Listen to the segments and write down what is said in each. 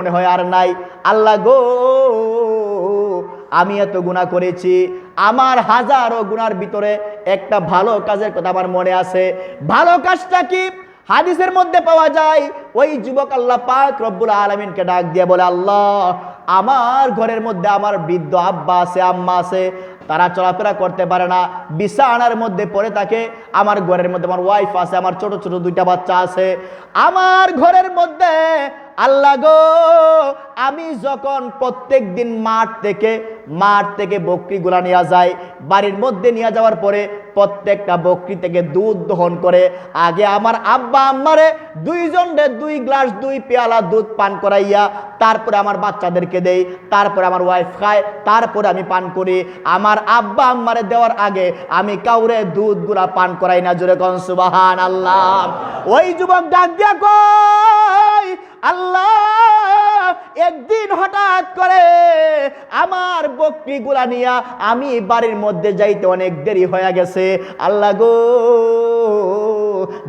মনে হয় আর নাই। আল্লাহ গো, আমি এত গুনাহ করেছি, আমার হাজারো গুনার ভিতরে একটা ভালো কাজের কথা আমার মনে আছে। ভালো কাজটা কি? হাদিসের মধ্যে পাওয়া যায়, ওই যুবক আল্লাহ পাক রব্বুল আলামিনকে ডাক দিয়ে বলে, আল্লাহ, আমার ঘরের মধ্যে আমার বৃদ্ধ আব্বা আছে, আম্মা আছে, তারা চলাফেরা করতে পারে না, বিছানার মধ্যে পড়ে থাকে। আমার ঘরের মধ্যে আমার ওয়াইফ আছে, আমার ছোট ছোট দুইটা বাচ্চা আছে। আমার ঘরের মধ্যে আল্লাহ গো, আমি যখন প্রত্যেক দিন মাঠ থেকে বকরিগুলা নিয়ে যায়, বাড়ির মধ্যে নিয়ে যাওয়ার পরে প্রত্যেকটা বকরি থেকে দুধ দহন করে আগে আমার আব্বা আম্মারে দুইজনরে 2 গ্লাস 2 পেয়ালা দুধ পান করাইয়া তারপরে আমার বাচ্চাদেরকে দেই, তারপরে আমার ওয়াইফ খায়, তারপরে আমি পান করি। আমার আব্বা আম্মারে দেওয়ার আগে আমি কাউরে দুধগুলা পান করাই না। জোরে কোন সুবহানাল্লাহ। ওই যুবক ডাক দিয়া কয়, আল্লাহ, একদিন হঠাৎ করে আমার বকরিগুলা নিয়া আমি বাড়ির মধ্যে যাইতে অনেক দেরি হয়ে গেছে। আল্লাহ গো,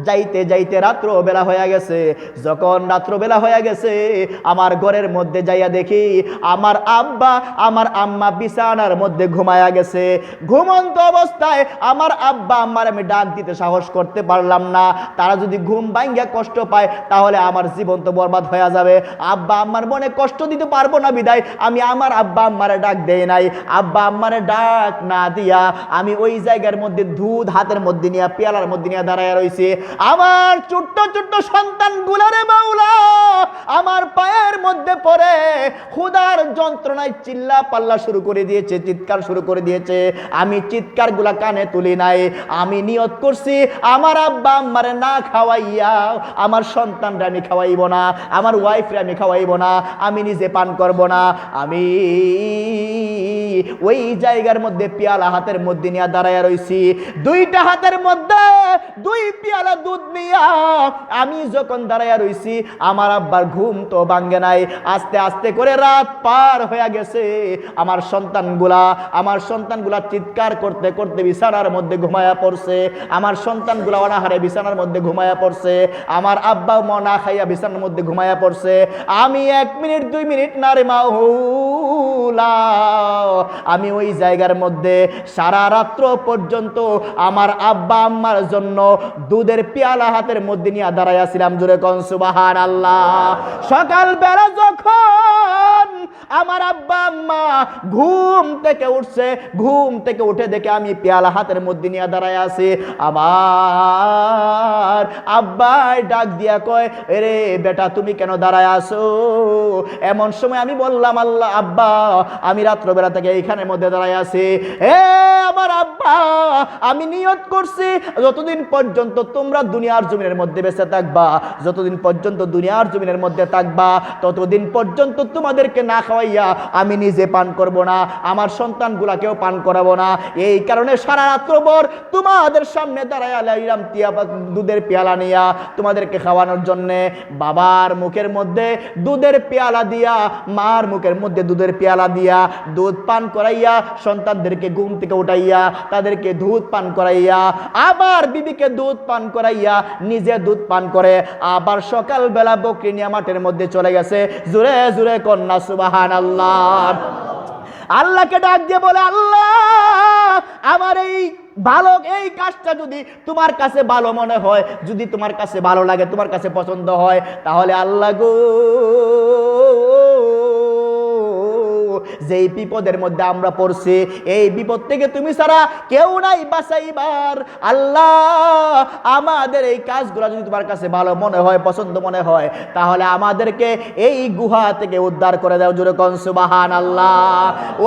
যাইতে যাইতে রাত্রবেলা হয়ে গেছে। যখন রাত্রবেলা হয়ে গেছে, আমার ঘরের মধ্যে যাইয়া দেখি আমার আব্বা আমার আম্মা বিছানার মধ্যে ঘুমায়া গেছে। ঘুমন্ত অবস্থায় আমার আব্বা আম্মার আমি ডাক দিতে সাহস করতে পারলাম না। তারা যদি ঘুম ভাঙ্গা কষ্ট পায় তাহলে আমার জীবন তো বরবাদ হয়ে যাবে। আব্বা আম্মার মনে কষ্ট দিতে পারবো না বিদায় আমি আমার আব্বা আম্মারে ডাক দেই নাই। আব্বা আম্মারে ডাক না দিয়া আমি ওই জায়গার মধ্যে দুধ হাতের মধ্যে নিয়ে পেয়ালার মধ্যে নিয়ে দাঁড়ায় রয়েছে। আমার ছোট্ট ছোট্ট সন্তান গুলারে মাওলা আমার পায়ের মধ্যে পড়ে ক্ষুধার যন্ত্রণায় চিল্লা পাল্লা শুরু করে দিয়েছে, চিৎকার শুরু করে দিয়েছে। আমি চিৎকার গুলা কানে তুলি নাই। আমি নিয়ত করছি আমার আব্বা আম্মারে না খাওয়াইয়া আমার সন্তানরা আমি খাওয়াইব না, আমার ওয়াইফরে আমি খাওয়াইব না, আমি নিজে পান করব না। আমি ওই জায়গার মধ্যে পেয়ালা হাতের মধ্যে নিয়ে দাঁড়ায় রইছি। দুইটা হাতের মধ্যে 2 পেয়ালা দুধ নিয়া আমি যখন দাঁড়ায় রইছি, আমার আব্বার ঘুম তো ভাঙ্গে নাই। আস্তে আস্তে করে রাত পার হয়ে গেছে। আমার সন্তানগুলা চিৎকার করতে করতে বিছানার মধ্যে ঘুমায়া পড়ছে। আমার সন্তানগুলা অনাহারে বিছানার মধ্যে ঘুমায়া পড়ছে। আমার আব্বা না খাইয়া বিছানার মধ্যে ঘুমায়া পড়ছে। আমি 1 মিনিট 2 মিনিট না রে মাওলা, আমি ওই জায়গার মধ্যে সারা রাত্র পর্যন্ত আমার আব্বা আম্মার জন্য দুধের পেয়ালা হাতের মধ্যে নিয়ে দাঁড়াইয়া ছিলাম। জোরে কোন সুবহানাল্লাহ। সকাল বেলা যখন আমার আব্বা আম্মা ঘুম থেকে উঠছে, ঘুম থেকে উঠে দেখে আমি পেয়ালা হাতের মধ্যে নিয়ে দাঁড়ায় আছি। আমার আব্বা ডাক দিয়া কয়, রে বেটা তুমি কেন দাঁড়ায় আছো? এমন সময় আমি বললাম, আল্লাহ আব্বা, আমি রাত্রবেলা থেকে এইখানের মধ্যে দাঁড়ায় আছি। আমার আব্বা, আমি নিয়ত করছি যতদিন পর্যন্ত তোমরা দুনিয়ার জমিনের মধ্যে বেঁচে থাকবা, যতদিন পর্যন্ত দুনিয়ার জমিনের মধ্যে থাকবা, ততদিন পর্যন্ত তোমাদেরকে না খাওয়াইয়া আমি নিজে পান করব না, আমার সন্তানগুলাকেও পান করাবো না। এই কারণে সারা রাত্রভর তোমাদের সামনে দাঁড়ায় আলাইলাম দুধের পেয়ালা নিয়া তোমাদেরকে খাওয়ানোর জন্যে। বাবার মুখের মধ্যে দুধের পেয়ালা দিয়া, মার মুখের মধ্যে দুধের পেয়ালা দিয়া দুধ পান করাইয়া, সন্তানদেরকে ঘুম থেকে উঠাইয়া তাদেরকে দুধ পান করাইয়া, আবার বিবিকে দুধ পান করাইয়া নিজে দুধ পান করে আবার সকালবেলা বকরি নিয়ে মাঠের মধ্যে চলে গেছে। জোরে জোরে কন্যা সুবহানাল্লাহ। আল্লাহকে ডাক দিয়ে বলে, আল্লাহ, আমার এই কাজটা যদি তোমার কাছে ভালো মনে হয়, যদি তোমার কাছে ভালো লাগে, তোমার কাছে পছন্দ হয়, তাহলে আল্লাহ গো, যেই বিপদের মধ্যে আমরা পড়ছি, এই বিপদ থেকে তুমি ছাড়া কেউ নাই বাঁচাইবার। আল্লাহ, আমাদের এই কাজগুলো যদি তোমার কাছে ভালো মনে হয়, পছন্দ মনে হয়, তাহলে আমাদেরকে এই গুহা থেকে উদ্ধার করে দাও। জোরে কোন সুবহানাল্লাহ।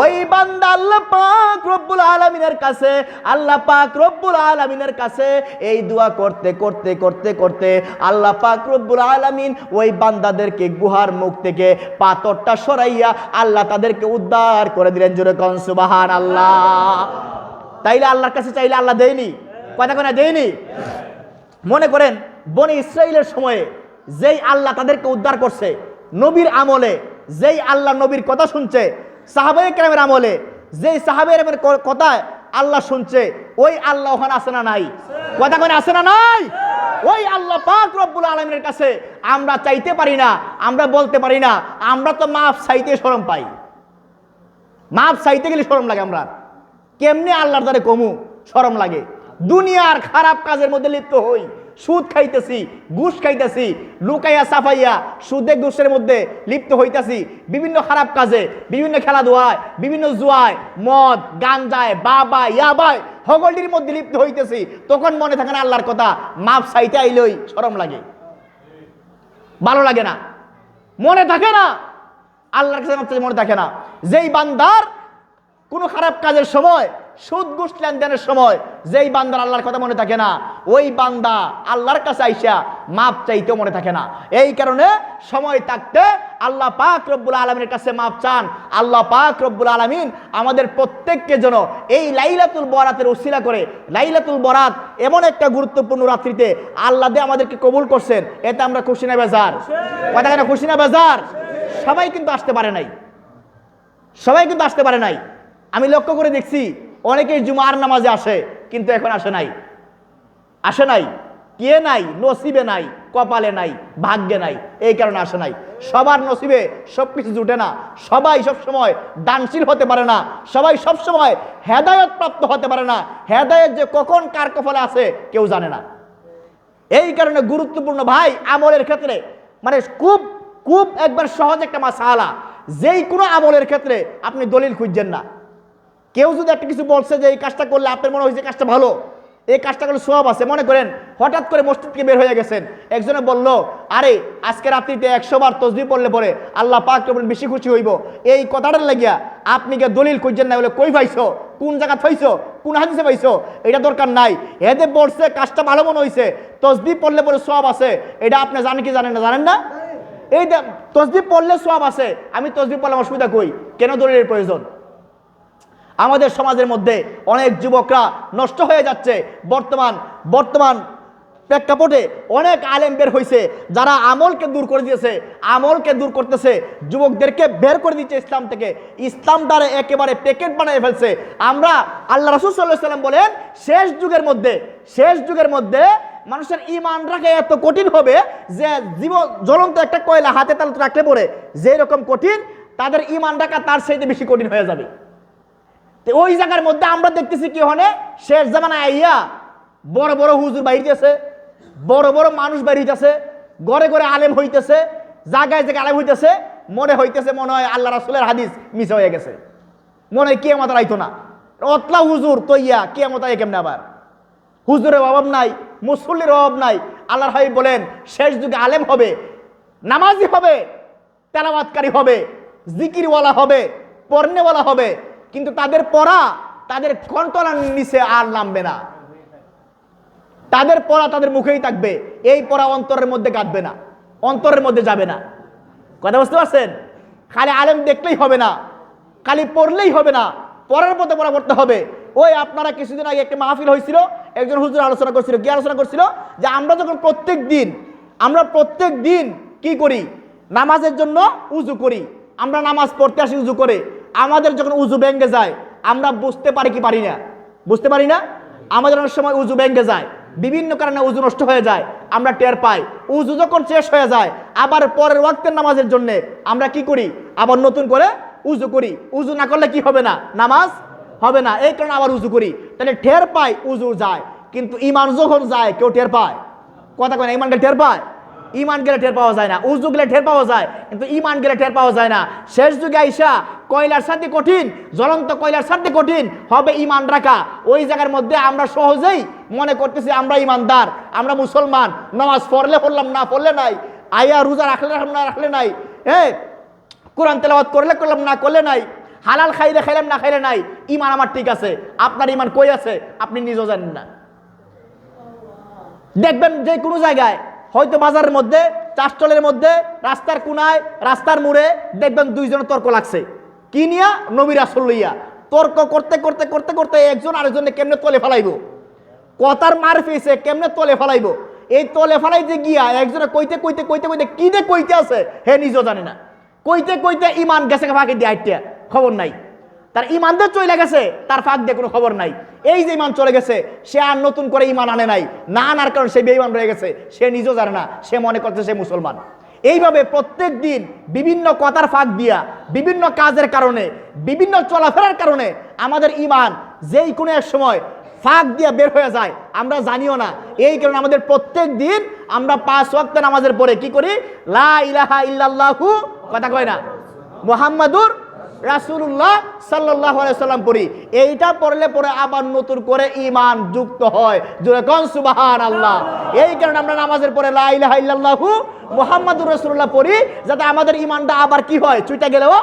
ওই বান্দা আল্লাহ পাক রব্বুল আলামিনের কাছে, আল্লাহ পাক রব্বুল আলামিনের কাছে এই দোয়া করতে করতে করতে করতে আল্লাহ পাক রব্বুল আলামিন ওই বান্দাদেরকে গুহার মুখ থেকে পাথরটা সরাইয়া আল্লাহ তাদেরকে উদ্ধার করে দিলেন। জোরে কোন সুবহানাল্লাহ। তাইলে আল্লাহর কাছে চাইলে আল্লাহ দেয়নি? কথা কোনা দেয়নি? মনে করেন বনি ইসরাইলের সময়ে যেই আল্লাহ তাদেরকে উদ্ধার করছে, নবীর আমলে যেই আল্লাহ নবীর কথা শুনছে, সাহাবায়ে কেরামের আমলে যেই সাহাবায়ে কেরামের কথা আল্লাহ শুনছে, ওই আল্লাহ ওখানে আছে না নাই? কথা কোনা আছে না নাই? ওই আল্লাহ পাক রব্বুল আলামিনের কাছে আমরা চাইতে পারি না, আমরা বলতে পারি না, আমরা তো মাফ চাইতে শরম পাই। মাফ চাইতে গেলে শরম লাগে। আমরা কেমনে আল্লাহর দ্বারে কমু, শরম লাগে। দুনিয়ার খারাপ কাজের মধ্যে লিপ্ত হই, সুদ খাইতেছি, ঘুষ খাইতেছি, লুকাইয়া সাফাইয়া সুদে ঘুষের মধ্যে লিপ্ত হইতেছি, বিভিন্ন খারাপ কাজে, বিভিন্ন খেলাধুলায়, বিভিন্ন জুয়ায়, মদ, গাঞ্জায়, বাবা ইয়াবায় হগলটির মধ্যে লিপ্ত হইতেছি। তখন মনে থাকে না আল্লাহর কথা, মাপ চাইতে আইলেই শরম লাগে, ভালো লাগে না, মনে থাকে না আল্লাহর কাছে মাপ চাইতে মনে থাকে না। যেই বান্দার কোনো খারাপ কাজের সময়, সুদ ঘুষ লেনদেনের সময় যেই বান্দার আল্লাহর কথা মনে থাকে না, ওই বান্দা আল্লাহর কাছে আইসা মাপ চাইতেও মনে থাকে না। এই কারণে সময় থাকতে আল্লাহ পাক রব্বুল আলামিনের কাছে মাপ চান। আল্লাহ পাক রব্বুল আলামিন আমাদের প্রত্যেককে যেন এই লাইলাতুল বরাতের উসিলা করে, লাইলাতুল বরাত এমন একটা গুরুত্বপূর্ণ রাত্রিতে আল্লাহ দিয়ে আমাদেরকে কবুল করছেন, এতে আমরা খুশি না বেজার? কথা কেন খুশি না বেজার? সবাই কিন্তু আসতে পারে নাই, সবাই কিন্তু আসতে পারে নাই। আমি লক্ষ্য করে দেখছি অনেকেই জুমার নামাজে আসে, কিন্তু এখন আসে নাই। আসে নাই, কে নাই? নসিবে নাই, কপালে নাই, ভাগ্যে নাই, এই কারণে আসে নাই। সবার নসিবে সবকিছু জুটে না, সবাই সব সময় দানশীল হতে পারে না, সবাই সব সময় হেদায়েত প্রাপ্ত হতে পারে না। হেদায়েত যে কখন কার কপালে আছে কেউ জানে না। এই কারণে গুরুত্বপূর্ণ ভাই আমলের ক্ষেত্রে, মানে খুব খুব একবার সহজ একটা মাসালা, যেই কোনো আমলের ক্ষেত্রে আপনি দলিল খুঁজছেন না। কেউ যদি একটা কিছু বলছে যে এই কাজটা করলে আপনার মনে হয়েছে কাজটা ভালো, এই কাজটা করলে সওয়াব আছে, মনে করেন হঠাৎ করে মসজিদ থেকে বের হয়ে গেছেন, একজনে বলল আরে আজকে রাত্রিতে 100 বার তাসবিহ পড়লে পরে আল্লাহ পাক কেমন বেশি খুশি হইব, এই কথাটার লাগিয়া আপনি কে দলিল খুঁজছেন না, বলে কই পাইছো, কোন জায়গা পাইছো, কোন হাদিসে পাইছো, এটা দরকার নাই। এতে বলছে কাজটা ভালো মনে হয়েছে, তাসবিহ পড়লে পরে সওয়াব আছে, এটা আপনি জানেন কি জানেন না? জানেন না? এই তাসবিহ পড়লে সওয়াব আছে, আমি তাসবিহ পড়লাম, অসুবিধা কই? কেন দলিলের প্রয়োজন? আমাদের সমাজের মধ্যে অনেক যুবকরা নষ্ট হয়ে যাচ্ছে। বর্তমান প্রেক্ষাপটে অনেক আলেম বের হয়েছে যারা আমলকে দূর করে দিয়েছে, আমলকে দূর করতেছে, যুবকদেরকে বের করে দিচ্ছে ইসলাম থেকে, ইসলাম দ্বারা একেবারে প্যাকেট বানিয়ে ফেলছে। আমরা আল্লাহ রাসূল সাল্লাল্লাহু আলাইহি ওয়াসাল্লাম বলেন শেষ যুগের মধ্যে মানুষের ঈমান রাখা এত কঠিন হবে যে জ্বলন্ত একটা কয়লা হাতে তালে রাখলে পরে যেরকম কঠিন, তাদের ঈমান রাখা তার চাইতে বেশি কঠিন হয়ে যাবে। ওই জায়গার মধ্যে আমরা দেখতেছি কি হনে, শেষ জামানায় আইয়া বড় বড় হুজুর বাইরিতেছে, বড় বড় মানুষ বাইরিতেছে, ঘরে ঘরে আলেম হইতেছে, জায়গায় জায়গায় আলেম হইতেছে, মনে হয় আল্লাহ রাসূলের হাদিস মিস হয়ে গেছে, মনে হয় কিয়ামত আইতো না, অতলা হুজুর তৈয়া কিয়ামত আই কেমনে? আবার হুজুরের অভাব নাই, মুসল্লির অভাব নাই। আল্লাহর হাবিব বলেন শেষ যুগে আলেম হবে, নামাজি হবে, তেলাওয়াতকারী হবে, জিকিরওয়ালা হবে, পড়নেওয়ালা হবে, কিন্তু তাদের পড়া তাদের কন্ট্রোলের নিচে আর নামবে না, তাদের পড়া তাদের মুখেই থাকবে, এই পড়া অন্তরের মধ্যে গাঁথবে না, অন্তরের মধ্যে যাবে না। কথা বুঝতে পারছেন? খালি আলেম দেখলেই হবে না, খালি পড়লেই হবে না, পড়ার মতো পড়া পড়তে হবে। ওই আপনারা কিছুদিন আগে একটা মাহফিল হয়েছিল, একজন হুজুর আলোচনা করছিল, কি আলোচনা করছিল? যে আমরা যখন প্রত্যেক দিন কি করি? নামাজের জন্য উজু করি, আমরা নামাজ পড়তে আসি উজু করে, আমাদের যখন উজু ভেঙে যায় আমরা বুঝতে পারি কি পারি না? বুঝতে পারি না। আমাদের অনেক সময় উজু ভেঙে যায়, বিভিন্ন কারণে উজু নষ্ট হয়ে যায়, আমরা টের পাই। উজু যখন শেষ হয়ে যায় আবার পরের ওয়াক্তের নামাজের জন্য আমরা কি করি? আবার নতুন করে উজু করি। উজু না করলে কি হবে না? নামাজ হবে না, এই কারণে আবার উজু করি। তাহলে টের পাই উজু যায়, কিন্তু ইমান যখন যায় কেউ টের পায়? কথা কয় না, ইমানকে টের পায়? ইমান গেলে টের পাওয়া যায় না, উজু গেলে টের পাওয়া যায়, কিন্তু ইমান গেলে টের পাওয়া যায় না। শেষ যুগে আইসা কয়লার সাথে কঠিন, জ্বলন্ত কয়লার সাথে কঠিন হবে ইমান রাখা। ওই জায়গার মধ্যে আমরা সহজেই মনে করতেছি আমরা ইমানদার, আমরা মুসলমান, নামাজ পড়লে পড়লাম, না পড়লে নাই, আয়া রোজা রাখলে না রাখলে নাই, কোরআন তেলাওয়াত করলাম না করলে নাই, হালাল খাইলে খাইলাম না খাইলে নাই, ইমান আমার ঠিক আছে। আপনার ইমান কই আছে আপনি নিজেও জানেন না। দেখবেন যে কোনো জায়গায়, হয়তো বাজারের মধ্যে, চাষটলের মধ্যে, রাস্তার কোনায়, রাস্তার মোড়ে দেখবেন দুইজনের তর্ক লাগছে, কি নিয়া? নবী রাসূল লইয়া। তর্ক করতে করতে করতে করতে একজন আরেকজনে কেমনে তলে ফেলাইব, কথার মার ফেসে কেমনে তলে ফেলাইব, এই তলে ফেলাইতে গিয়া একজনে কইতে কইতে কইতে কইতে কি দে কইতে আছে হে নিজেও জানে না, কইতে কইতে ইমান গেছে ফাঁকি দিয়ে আইটিয়া খবর নাই। তার ইমান দিয়ে চলে গেছে, তার ফাঁক দিয়ে কোনো খবর নাই। এই যে ইমান চলে গেছে, সে আর নতুন করে ইমান আনে নাই, না আনার কারণে সে বেঈমান রয়ে গেছে, সে নিজেও জানে না, সে মনে করছে সে মুসলমান। এইভাবে প্রত্যেক দিন বিভিন্ন কথার ফাঁক দিয়া, বিভিন্ন কাজের কারণে, বিভিন্ন চলাফেরার কারণে আমাদের ইমান যেই কোনো এক সময় ফাঁক দিয়া বের হয়ে যায়, আমরা জানিও না। এই কারণে আমাদের প্রত্যেক দিন আমরা 5 ওয়াক্ত নামাজের পরে কি করি? লা ইলাহা ইল্লাল্লাহু, কথা কয় না, মুহাম্মাদুর রাসূলুল্লাহ সাল্লাল্লাহু আলাইহি সাল্লাম পড়ি। এইটা পড়লে পরে আবার নতুন করে ঈমান যুক্ত হয়। জোরে কোন সুবহানাল্লাহ। এই কারণে আমরা নামাজের পরে লা ইলাহা ইল্লাল্লাহু মুহাম্মাদুর রাসূলুল্লাহ পড়ি, যাতে আমাদের ঈমানটা আবার কি হয়, চুইটা গেলেও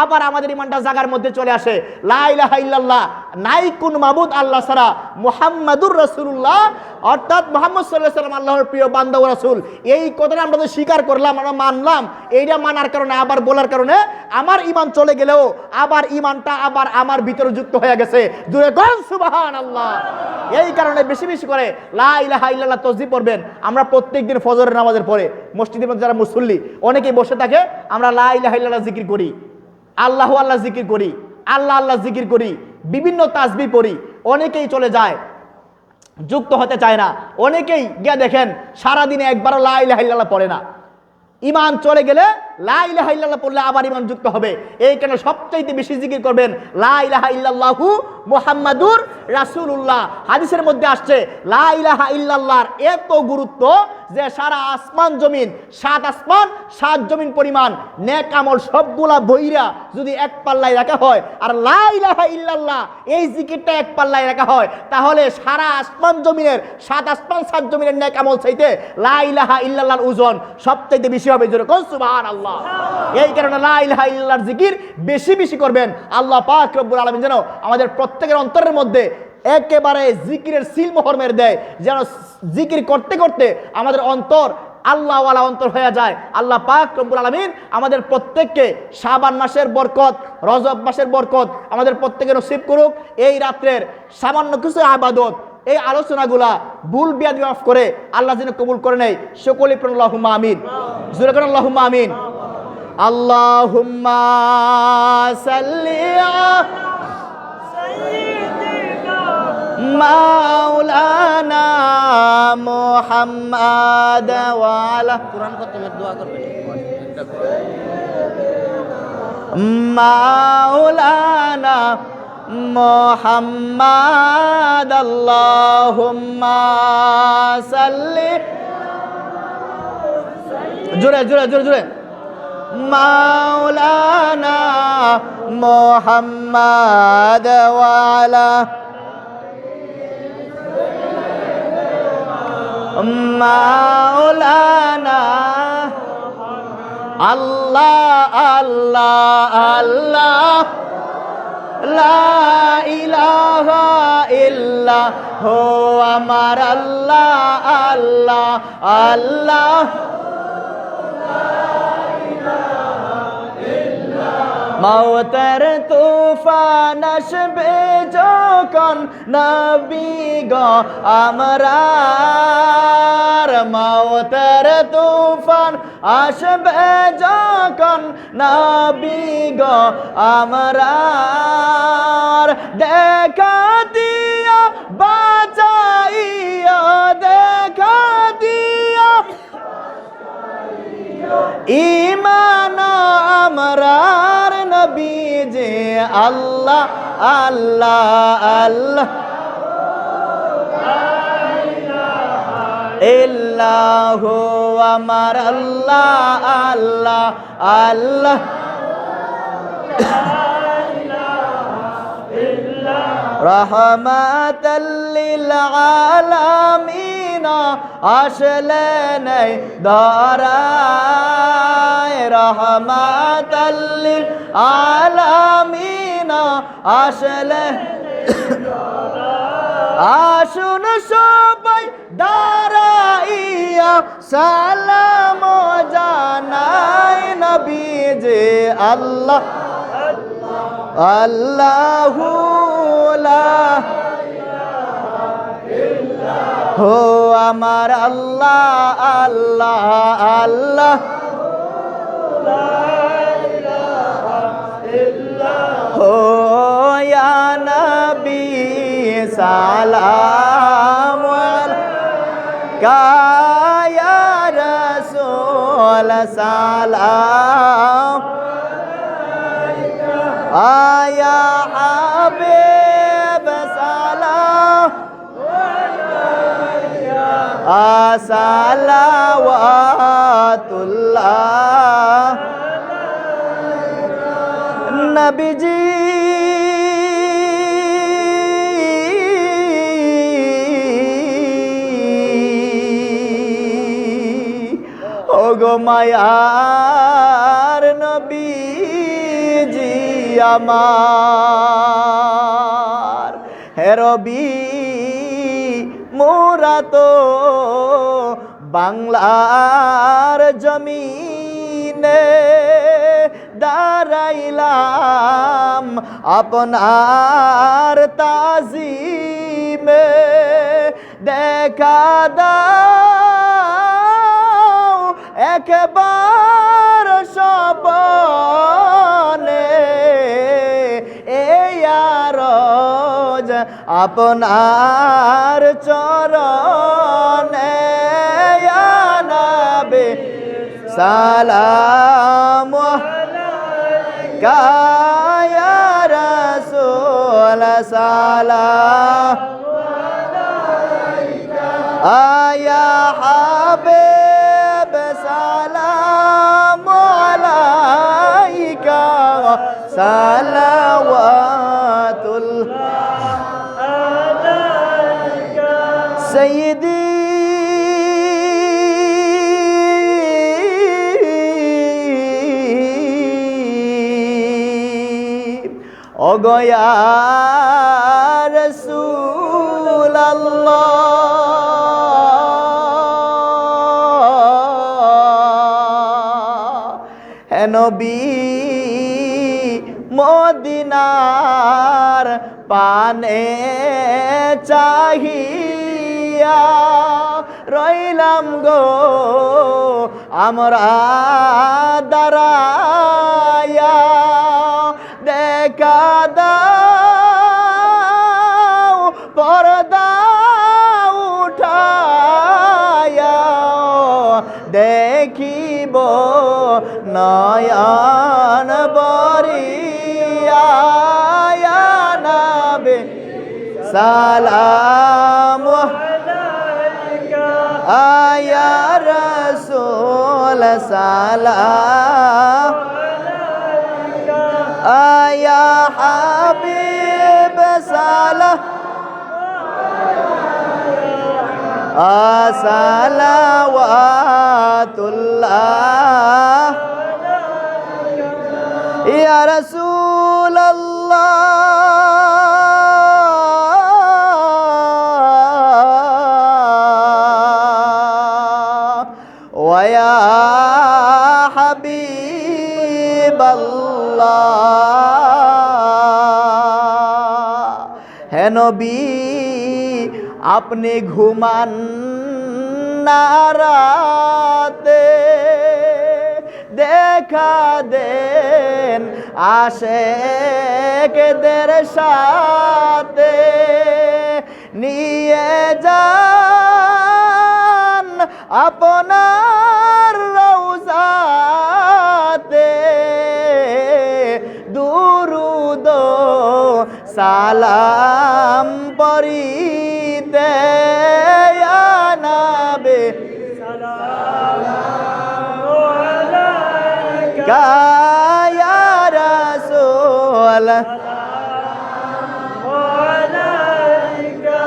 আবার আমাদের ঈমানটা জায়গার মধ্যে চলে আসে। লা ইলাহা ইল্লাল্লাহ, নাই কোন মাবুদ আল্লাহ ছাড়া, মুহাম্মাদুর রাসূলুল্লাহ অর্থাৎ মুহাম্মদ সাল্লাল্লাহু আলাইহি ওয়াসাল্লাম আল্লাহর প্রিয় বান্দা ও রাসূল। এই কথাটা আমরা তো স্বীকার করলাম, আমরা মানলাম। এইটা মানার কারণে, আবার বলার কারণে আমার ঈমান চলে গেলেও আবার ঈমানটা আবার আমার ভিতরে যুক্ত হয়ে গেছে। জোরে কোন সুবহানাল্লাহ। এই কারণে বেশি বেশি করে লা ইলাহা ইল্লাল্লাহ তাসবিহ পড়বেন। আমরা প্রত্যেকদিন ফজরের নামাজের পরে মসজিদের মধ্যে যারা মুসল্লি অনেকেই বসে থাকে, আমরা লা ইলাহা ইল্লাল্লাহ জিকির করি, আল্লাহু আল্লাহ জিকির করি, আল্লাহ আল্লাহ জিকির করি, বিভিন্ন তাসবিহ পড়ি। অনেকেই চলে যায়, যুক্ত হতে চায় না। অনেকেই গিয়ে দেখেন সারাদিনে একবারও লা ইলাহা ইল্লাল্লাহ পড়ে না। ঈমান চলে গেলে লা ইলাহা ইল্লাল্লাহ পড়লে আবার ঈমান যুক্ত হবে। এই কারণে সবচাইতে বেশি জিকির করবেন লা ইলাহা ইল্লাল্লাহু মুহাম্মাদুর রাসূলুল্লাহ। হাদিসের মধ্যে আসছে লা ইলাহা ইল্লাল্লাহর এত গুরুত্ব যে সারা আসমান জমিন, 7 আসমান 7 জমিন পরিমাণ নেক আমল সবগুলা বইরা যদি এক পাল্লায় রাখা হয়, আর লা ইলাহা ইল্লাল্লাহ এই জিকিরটা এক পাল্লায় রাখা হয়, তাহলে সারা আসমান জমিনের 7 আসমান 7 জমিনের নেক আমল চাইতে লা ইলাহা ইল্লাল্লাহর ওজন সবচাইতে বেশি হবে। জোরে কোন সুবহানাল্লাহ। এই কারণে লা ইলাহা ইল্লাল্লাহর জিকির বেশি বেশি করবেন। আল্লাহ পাক রব্বুল আলামিন যেন আমাদের প্রত্যেকের অন্তরের মধ্যে একেবারে জিকিরের সিলমোহর মেরে দেয়, যেন জিকির করতে করতে আমাদের অন্তর আল্লাহওয়ালা অন্তর হয়ে যায়। আল্লাহ পাক রব্বুল আলামিন আমাদের প্রত্যেককে শাবান মাসের বরকত, রজব মাসের বরকত আমাদের প্রত্যেকের নসিব করুক। এই রাত্রের সামান্য কিছু ইবাদত, এই আলোচনাগুলা ভুল বিয়াদি মাফ করে আল্লাহ যেন কবুল করে নেয়। সকলে পড়ুন আল্লাহুম্মা আমিন। জোরে করুন আল্লাহুম্মা আমিন। আল্লাহুম্মা সাল্লি মাওলানা মুহাম্মাদ ওয়া আলা কুরআন খতমের দোয়া করবেন। মাওলানা মুহাম্মাদ আল্লাহুম্মা সাল্লি, জোরে জোরে জোরে জোরে, মাওলানা মুহাম্মাদ ওয়া আলা মাওলানা আল্লাহ আল্লাহ আল্লাহ লা ইলাহা ইল্লাহু আমার আল্লাহ আল্লাহ আল্লাহ মওতের তুফান আসবে যখন নবী গো আমরার, মওতের তুফান আসবে যখন নবী গো আমরার, দেখা দিয়া বাঁচাইয়া, দেখা দিয়া ঈমান আমরার নবী যে আল্লাহ আল্লাহ আল্লাহ ইল্লাহু আমার আল্লাহ আল্লাহ আল্লাহ রহমাতাল লিল আলামিন আসলে নেই ধরায়, রহমাতাল লিল আলামিন আসলে, আসুন সবাই দাঁড়াইয়া সালাম জানাই নবী যে আল্লাহ আল্লাহু লা হো আমার আল্লাহ আল্লাহ আল্লাহ হো সালাম আলাইকা ইয়া রাসূল সালাম আয়া হাবিব সালাম সালাওয়াতুল্লাহ নবীজি ওগো মায়ার নবীজি আমার হে রবি মোরা তো বাংলার জমিনে দাঁড়াইলাম আপনার তাজিমে দেখা দাও একবার সপনে এই আরজ আপনার চরণে ইয়া নবী সালাম আলাইকা ইয়া রাসূল সালাম আয়া হাবিব সালাম আলাইকা সালাওয়াতুল্লাহ আলাইকা সাইয়্যিদি ওগো ইয়া রাসূলুল্লাহ হে নবী মদিনার পানে চাহিয়া রইলাম গো আমরা দাঁড়ায়া দেখা দাও পর্দা উঠায়া দেখিব নয়ন বরিয়া ইয়া নবী সালাম আলাইকা ইয়া রাসূল সালাম আলাইকা ইয়া হাবিব সালাম সালাওয়াতুল্লাহ ইয়া রাসূলুল্লাহ ওয়া ইয়া হাবিবাল্লাহ হে নবী আপনি ঘুমান না রাতে দেখা দেন আশেকদের সাথে নিয়ে যান আপনার রওজাতে দুরুদ সালাম পড়িতে ইয়া নবী সালামু আলাইকা ইয়া রাসূল সালামু আলাইকা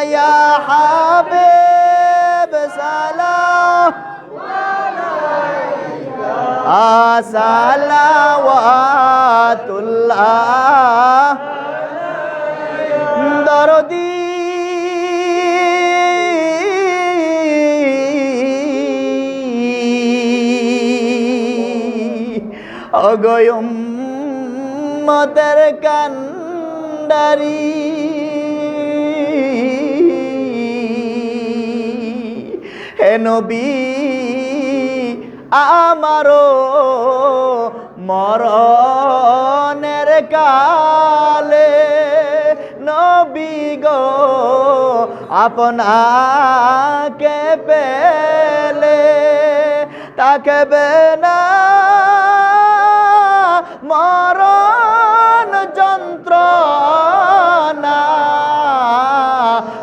ইয়া হাবিব সালামু আলাইকা সালাওয়াতুল্লাহ দরদি ওগো উম্মতের কান্ডারি হে নবী আমারও মরণের কালে নবী গো আপনাকে পেলে তাকবে না মরণ যন্ত্রণা